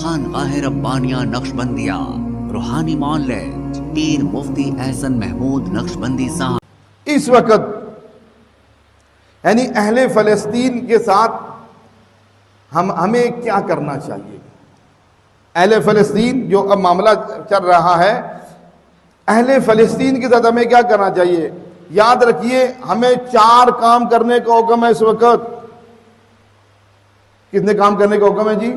خانقاہ ربانیہ نقشبندیہ روحانی معالج پیر مفتی احسن محمود نقشبندی صاحب اس وقت یعنی اہل فلسطین کے ساتھ ہمیں کیا کرنا چاہیے؟ اہل فلسطین جو اب معاملہ چل رہا ہے، اہل فلسطین کے ساتھ ہمیں کیا کرنا چاہیے؟ یاد رکھیے، ہمیں 4 کام کرنے کا حکم ہے اس وقت۔ کتنے کام کرنے کا حکم ہے جی؟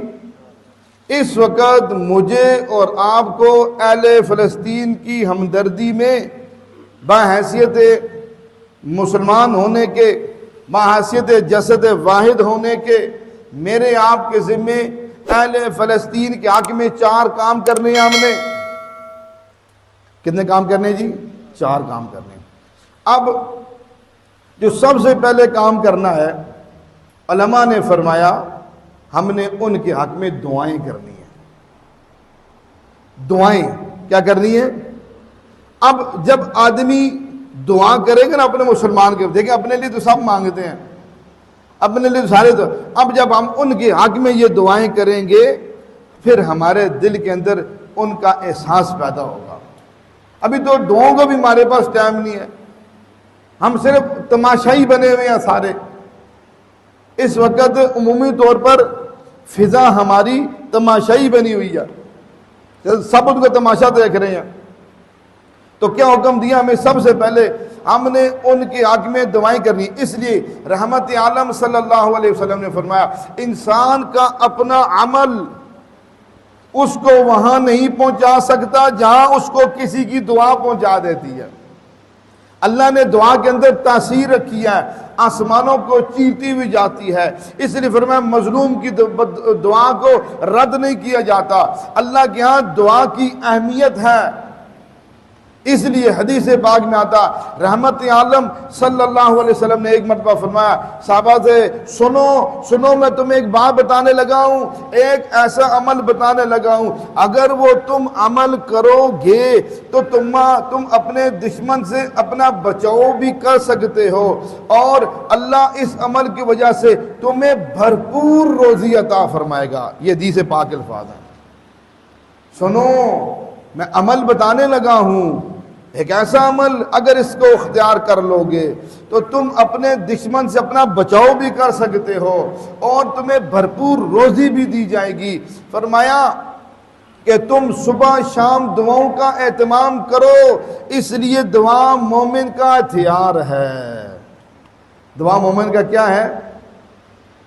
اس وقت مجھے اور آپ کو اہل فلسطین کی ہمدردی میں بحیثیت مسلمان ہونے کے، بحیثیت جسد واحد ہونے کے، میرے آپ کے ذمے اہل فلسطین کے حق میں 4 کام کرنے ہیں۔ ہم نے کتنے کام کرنے جی؟ 4 کام کرنے۔ اب جو سب سے پہلے کام کرنا ہے، علماء نے فرمایا ہم نے ان کے حق میں دعائیں کرنی ہیں۔ دعائیں کیا کرنی ہے؟ اب جب آدمی دعا کرے گا نا اپنے مسلمان کے، دیکھیں اپنے لیے تو سب مانگتے ہیں، اپنے لیے سارے تو، اب جب ہم ان کے حق میں یہ دعائیں کریں گے پھر ہمارے دل کے اندر ان کا احساس پیدا ہوگا۔ ابھی تو دعاؤں کا بھی ہمارے پاس ٹائم نہیں ہے، ہم صرف تماشائی بنے ہوئے ہیں سارے۔ اس وقت عمومی طور پر فضا ہماری تماشائی بنی ہوئی ہے، سب ان کا تماشا دیکھ رہے ہیں۔ تو کیا حکم دیا ہمیں؟ سب سے پہلے ہم نے ان کے حق میں دعائیں کرنی۔ اس لیے رحمت عالم صلی اللہ علیہ وسلم نے فرمایا انسان کا اپنا عمل اس کو وہاں نہیں پہنچا سکتا جہاں اس کو کسی کی دعا پہنچا دیتی ہے۔ اللہ نے دعا کے اندر تاثیر رکھی ہے، آسمانوں کو چیرتی ہوئی جاتی ہے۔ اس لیے فرمایا مظلوم کی دعا کو رد نہیں کیا جاتا۔ اللہ کے ہاں دعا کی اہمیت ہے۔ اس لیے حدیث پاک میں آتا رحمت عالم صلی اللہ علیہ وسلم نے ایک مرتبہ فرمایا صحابہ سے سنو میں تمہیں ایک بات بتانے لگا ہوں، ایک ایسا عمل بتانے لگا ہوں، اگر وہ تم عمل کرو گے تو تم اپنے دشمن سے اپنا بچاؤ بھی کر سکتے ہو، اور اللہ اس عمل کی وجہ سے تمہیں بھرپور روزی عطا فرمائے گا۔ یہ حدیث پاک الفاظ ہیں۔ سنو میں عمل بتانے لگا ہوں، ایک ایسا عمل اگر اس کو اختیار کر لو گے تو تم اپنے دشمن سے اپنا بچاؤ بھی کر سکتے ہو اور تمہیں بھرپور روزی بھی دی جائے گی۔ فرمایا کہ تم صبح شام دعاؤں کا اہتمام کرو، اس لیے دعا مومن کا ہتھیار ہے۔ دعا مومن کا کیا ہے؟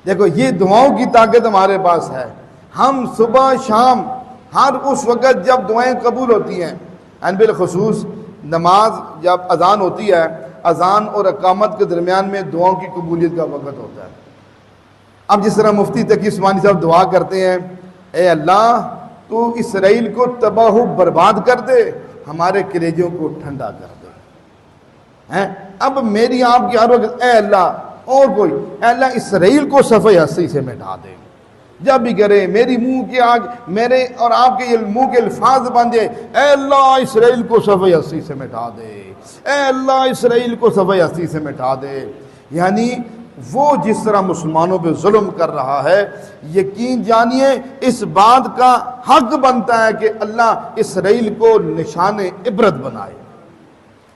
دیکھو یہ دعاؤں کی طاقت ہمارے پاس ہے۔ ہم صبح شام ہر اس وقت جب دعائیں قبول ہوتی ہیں، بالخصوص نماز جب اذان ہوتی ہے، اذان اور اقامت کے درمیان میں دعاؤں کی قبولیت کا وقت ہوتا ہے۔ اب جس طرح مفتی تقی عثمانی صاحب دعا کرتے ہیں، اے اللہ تو اسرائیل کو تباہ و برباد کر دے، ہمارے کلیجوں کو ٹھنڈا کر دے۔ اب میری آپ کی ہر وقت اے اللہ، اور کوئی اے اللہ اسرائیل کو صفحہ ہستی سے مٹا دے۔ جب بھی کرے میری منہ کی آگ، میرے اور آپ کے منہ کے الفاظ بن جائے، اے اللہ اسرائیل کو صفحہ ہستی سے مٹا دے، اے اللہ اسرائیل کو صفحہ ہستی سے مٹا دے۔ یعنی وہ جس طرح مسلمانوں پہ ظلم کر رہا ہے، یقین جانیے اس بات کا حق بنتا ہے کہ اللہ اسرائیل کو نشان عبرت بنائے،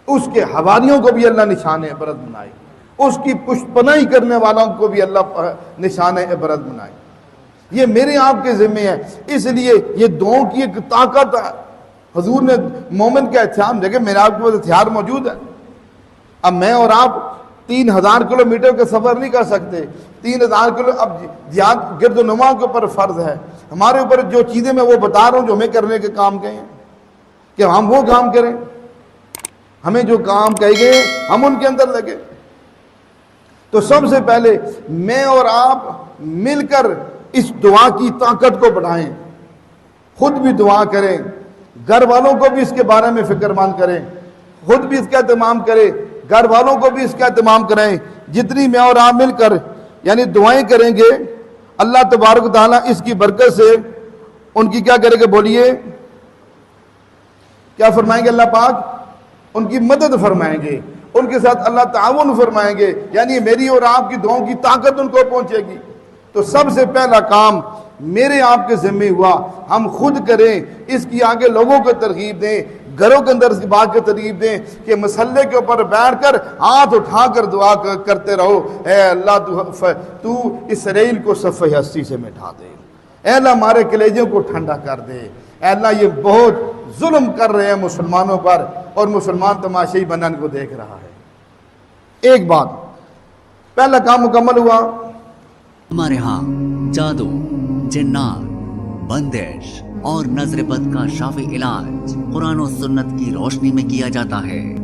اس کے حواریوں کو بھی اللہ نشان عبرت بنائے، اس کی پشت پناہی کرنے والوں کو بھی اللہ نشان عبرت بنائے۔ یہ میرے آپ کے ذمہ ہے۔ اس لیے یہ دعاؤں کی ایک طاقت ہے۔ حضور نے مومن کا ہتھیار دیکھیں، میرے آپ کے پاس ہتھیار موجود ہے۔ اب میں اور آپ 3000 کلومیٹر کا سفر نہیں کر سکتے، 3000 کلو، اب جہاد گرد و نما کے اوپر فرض ہے ہمارے اوپر۔ جو چیزیں میں وہ بتا رہا ہوں جو ہمیں کرنے کے کام کہے ہیں کہ ہم وہ کام کریں، ہمیں جو کام کہے گئے ہم ان کے اندر لگے۔ تو سب سے پہلے میں اور آپ مل کر اس دعا کی طاقت کو بڑھائیں، خود بھی دعا کریں، گھر والوں کو بھی اس کے بارے میں فکر مند کریں، خود بھی اس کا اہتمام کریں، گھر والوں کو بھی اس کا اہتمام کریں۔ جتنی میں اور آپ مل کر یعنی دعائیں کریں گے، اللہ تبارک و تعالیٰ اس کی برکت سے ان کی کیا کرے گا؟ بولیے کیا فرمائیں گے؟ اللہ پاک ان کی مدد فرمائیں گے، ان کے ساتھ اللہ تعاون فرمائیں گے، یعنی میری اور آپ کی دعاؤں کی طاقت ان کو پہنچے گی۔ تو سب سے پہلا کام میرے آپ کے ذمہ ہوا ہم خود کریں، اس کی آگے لوگوں کو ترغیب دیں، گھروں کے اندر اس کی بات کی ترغیب دیں کہ مسلے کے اوپر بیٹھ کر ہاتھ اٹھا کر دعا کرتے رہو، اے اللہ تو اسرائیل کو صفحہ ہستی سے مٹا دے، اے اللہ ہمارے کلیجوں کو ٹھنڈا کر دے، اے اللہ یہ بہت ظلم کر رہے ہیں مسلمانوں پر اور مسلمان تماشائی بنن کو دیکھ رہا ہے۔ ایک بات، پہلا کام مکمل ہوا۔ ہمارے ہاں جادو، جنات، بندش اور نظر بد کا شافی علاج قرآن و سنت کی روشنی میں کیا جاتا ہے۔